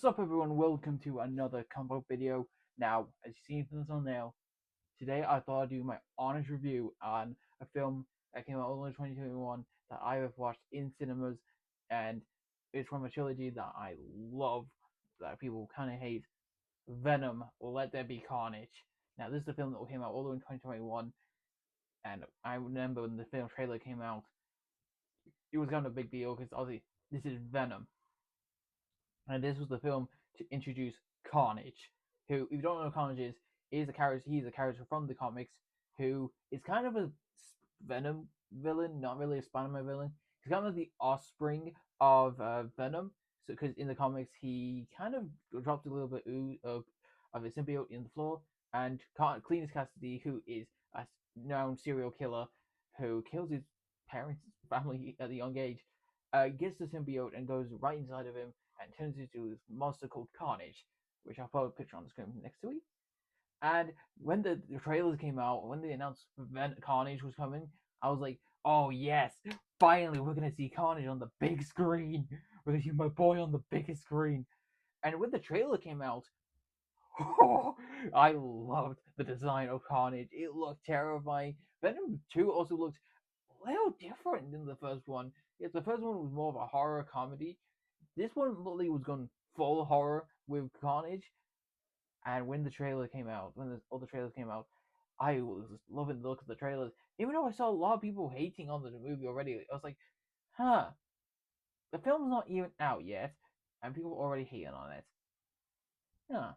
Sup everyone, welcome to another combo video. Now, as you've seen from the thumbnail, today I thought I'd do my honest review on a film that came out only in 2021 that I have watched in cinemas, and it's from a trilogy that I love, that people kind of hate. Venom, Let There Be Carnage. Now, this is a film that came out all the way in 2021, and I remember when the film trailer came out, it was kind of a big deal because obviously this is Venom, and this was the film to introduce Carnage, who, if you don't know who Carnage is a character. He's a character from the comics who is kind of a Venom villain, not really a Spider-Man villain. He's kind of the offspring of Venom. So, because in the comics he kind of dropped a little bit of a symbiote in the floor, and Cletus Cassidy, who is a known serial killer who kills his parents, family at a young age, gets the symbiote and goes right inside of him and turns into this monster called Carnage, which I'll put a picture on the screen next to it. And when the trailers came out, when they announced Carnage was coming, I was like, oh yes, finally we're gonna see Carnage on the big screen. We're gonna see my boy on the biggest screen. And when the trailer came out, oh, I loved the design of Carnage. It looked terrifying. Venom 2 also looked a little different than the first one. Yes, the first one was more of a horror comedy. This one really was going full horror with Carnage. And when the trailer came out, all the trailers came out, I was loving the look of the trailers. Even though I saw a lot of people hating on the movie already, I was like, huh, the film's not even out yet, and people are already hating on it. Huh.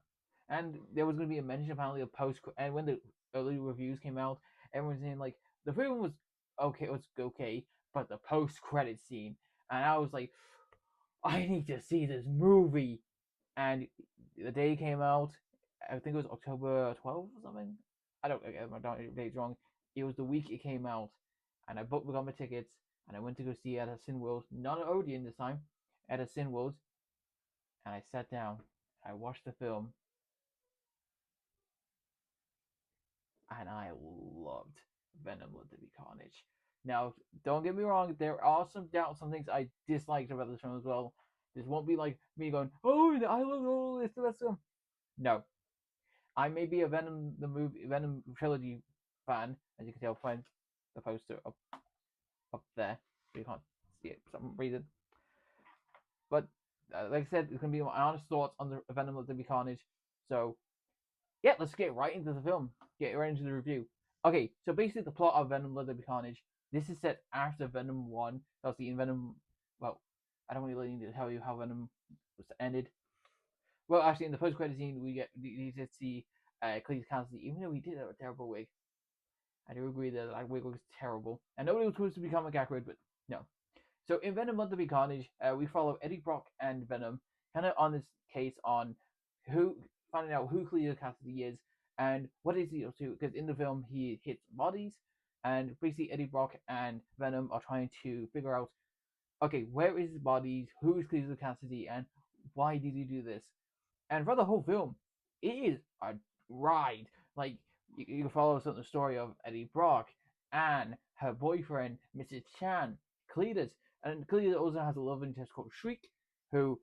And there was going to be a mention apparently of and when the early reviews came out, everyone was saying like the film was okay, but the post-credit scene, and I was like, I need to see this movie. And the day it came out, I think it was October 12th or something. I don't get my dates wrong. It was the week it came out, and I got my tickets, and I went to go see it at a Cineworld, not at Odeon this time, at a Cineworld, and I sat down, I watched the film, and I loved Venom: Let There Be Carnage. Now, don't get me wrong, there are some doubts, some things I disliked about this film as well. This won't be like me going, oh, I love this, the best film. No, I may be a Venom trilogy fan, as you can tell from the poster up there. You can't see it for some reason. But like I said, it's gonna be my honest thoughts on the Venom: Let There Be Carnage. So yeah, let's get right into the film. Get right into the review. Okay, so basically the plot of Venom: Let There Be Carnage. This is set after Venom 1. Obviously in Venom, well, I don't really need to tell you how Venom was ended. Well, actually, in the post-credit scene, we get to see Cletus Cassidy, even though he did have a terrible wig. I do agree that that wig was terrible, and nobody was supposed to become a accurate, but no. So in Venom: Let There Be Carnage, we follow Eddie Brock and Venom, kind of on this case on finding out who Cletus Cassidy is and what is he up to. Because in the film he hits bodies, and basically Eddie Brock and Venom are trying to figure out, okay, where is his bodies, who is Cletus Cassidy, and why did he do this? And for the whole film, it is a ride. Like you follow the story of Eddie Brock, Anne, her boyfriend, Mrs. Chan, Cletus, and Cletus also has a love interest called Shriek, who,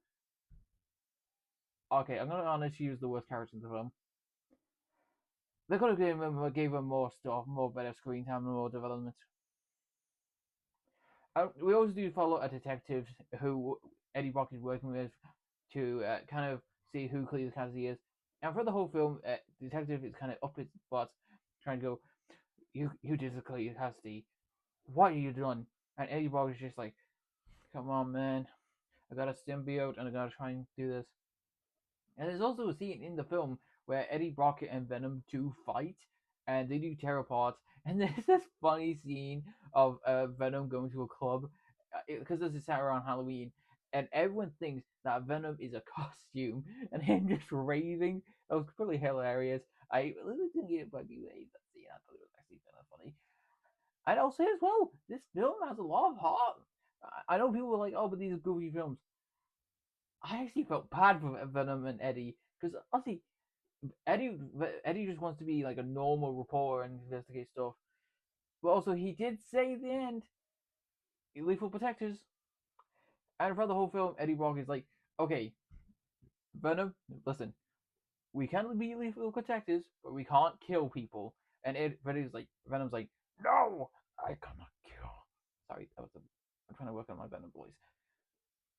okay, I'm gonna honestly use the worst character in the film. They could have gave him more stuff, more better screen time, and more development. We also do follow a detective who Eddie Brock is working with to kind of see who Cletus Cassidy is. And for the whole film, the detective is kind of up his butt, trying to go, you did this, Cletus Cassidy. What have you done? And Eddie Brock is just like, come on, man. I got a symbiote and I gotta try and do this. And there's also a scene in the film where Eddie Brock and Venom do fight, and they do tear apart. And there's this funny scene of Venom going to a club because this is set around Halloween, and everyone thinks that Venom is a costume, and him just raving. That was pretty hilarious. I really didn't get it by me that scene. I thought it was actually kind of funny. And I'll say as well, this film has a lot of heart. I know people are like, oh, but these are goofy films. I actually felt bad for Venom and Eddie because honestly, Eddie just wants to be like a normal reporter and investigate stuff. But also, he did say at the end, lethal protectors. And for the whole film, Eddie Brock is like, okay, Venom, listen, we can be lethal protectors, but we can't kill people. And Venom's like, no, I cannot kill. Sorry, I'm trying to work on my Venom voice.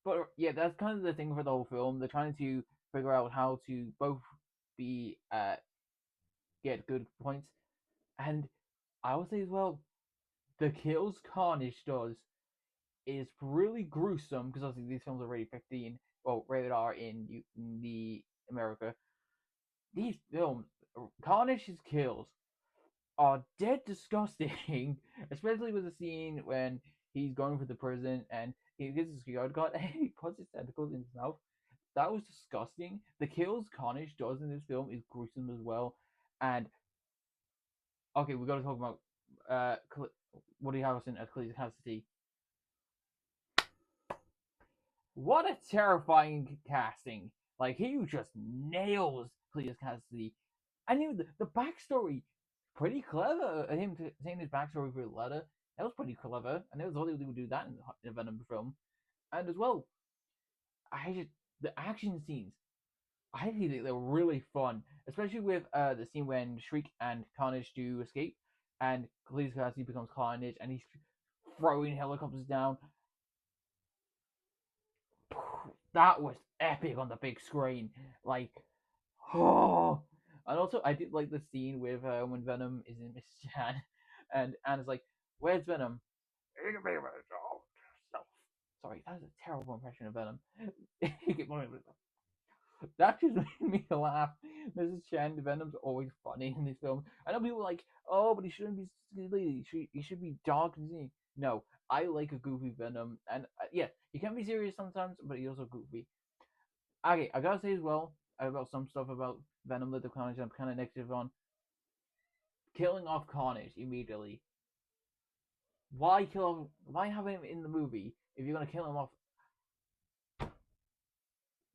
But yeah, that's kind of the thing for the whole film. They're trying to figure out how to both be get good points, and I would say as well, the kills Carnage does is really gruesome because obviously these films are rated 15, well rated R in the America. These films, Carnage's kills are dead disgusting, especially with the scene when he's going for the prison and he gets his security guard and he puts his tentacles in his mouth. That was disgusting. The kills Carnage does in this film is gruesome as well. And okay, we got to talk about Woody Harrelson as Cletus Cassidy. What a terrifying casting! Like he just nails Cletus Cassidy. And even the backstory, pretty clever. Him saying his backstory for the letter, that was pretty clever. I never thought they would do that in the Venom film. And as well, the action scenes. I think they're really fun, especially with the scene when Shriek and Carnage do escape, and Cletus Cassidy becomes Carnage, and he's throwing helicopters down. That was epic on the big screen. Like, oh. And also, I did like the scene with when Venom is in Miss Chan, and Anna's like, "Where's Venom?" Sorry, that was a terrible impression of Venom. That just made me laugh. Mrs. Chan, Venom's always funny in these films. I know people are like, oh, but he shouldn't be silly. He should be dark and zany. No, I like a goofy Venom, and yeah, he can be serious sometimes, but he's also goofy. Okay, I gotta say as well about some stuff about Venom that the Carnage I'm kind of negative on. Killing off Carnage immediately. Why kill off? Why have him in the movie if you're gonna kill him off?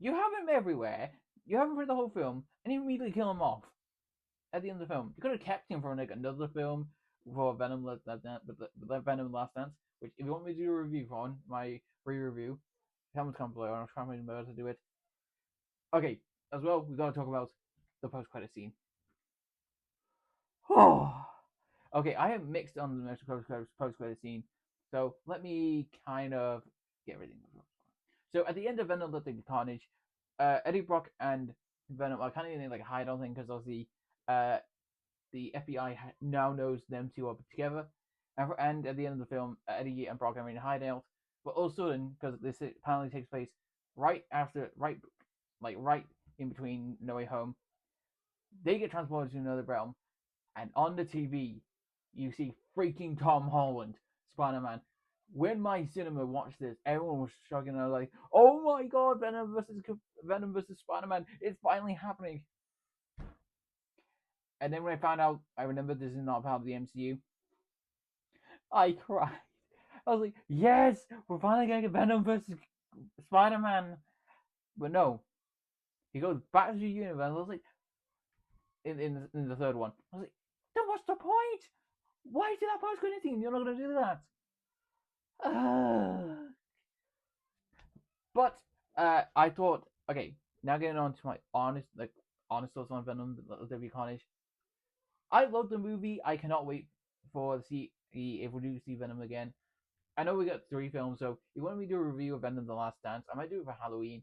You have him everywhere. You have him for the whole film, and you immediately kill him off at the end of the film. You could have kept him for like another film for Venom Venom Last Dance. Which, if you want me to do a review on my re-review, comments down below. I'm trying my best to do it. Okay, as well, we gotta talk about the post-credit scene. Okay, I have mixed on the post-credit scene, so let me kind of get everything. So at the end of Venom Let There Be Carnage, Eddie Brock and Venom are kind of in like a hideout thing because obviously the FBI now knows them two are together. And at the end of the film, Eddie and Brock are in a hideout. But all of a sudden, because this apparently takes place right in between No Way Home, they get transported to another realm. And on the TV, you see freaking Tom Holland, Spider-Man. When my cinema watched this, everyone was shocking. I was like, "Oh my god, Venom versus Spider-Man! It's finally happening!" And then when I found out, I remember this is not part of the MCU. I cried. I was like, "Yes, we're finally gonna get Venom versus Spider-Man." But no, he goes back to the universe. I was like, in the third one, I was like, "Then what's the point? Why did that post credit scene? You're not gonna do that." But I thought, okay, now getting on to my honest thoughts on Venom: Let Be Carnage. I love the movie. I cannot wait for see if we do see Venom again. I know we got 3 films, so if you want me to do a review of Venom: The Last Dance, I might do it for Halloween.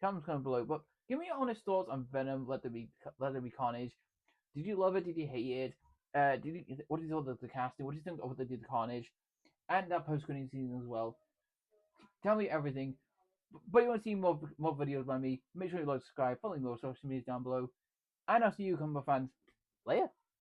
Comments down below. But give me your honest thoughts on Venom: Let There Be Carnage. Did you love it? Did you hate it? What did you think of the casting? What do you think of what they did to Carnage? And that post-credit scene as well. Tell me everything. But you want to see more videos by me, make sure you like, subscribe, follow me on social media down below. And I'll see you, combo fans, later.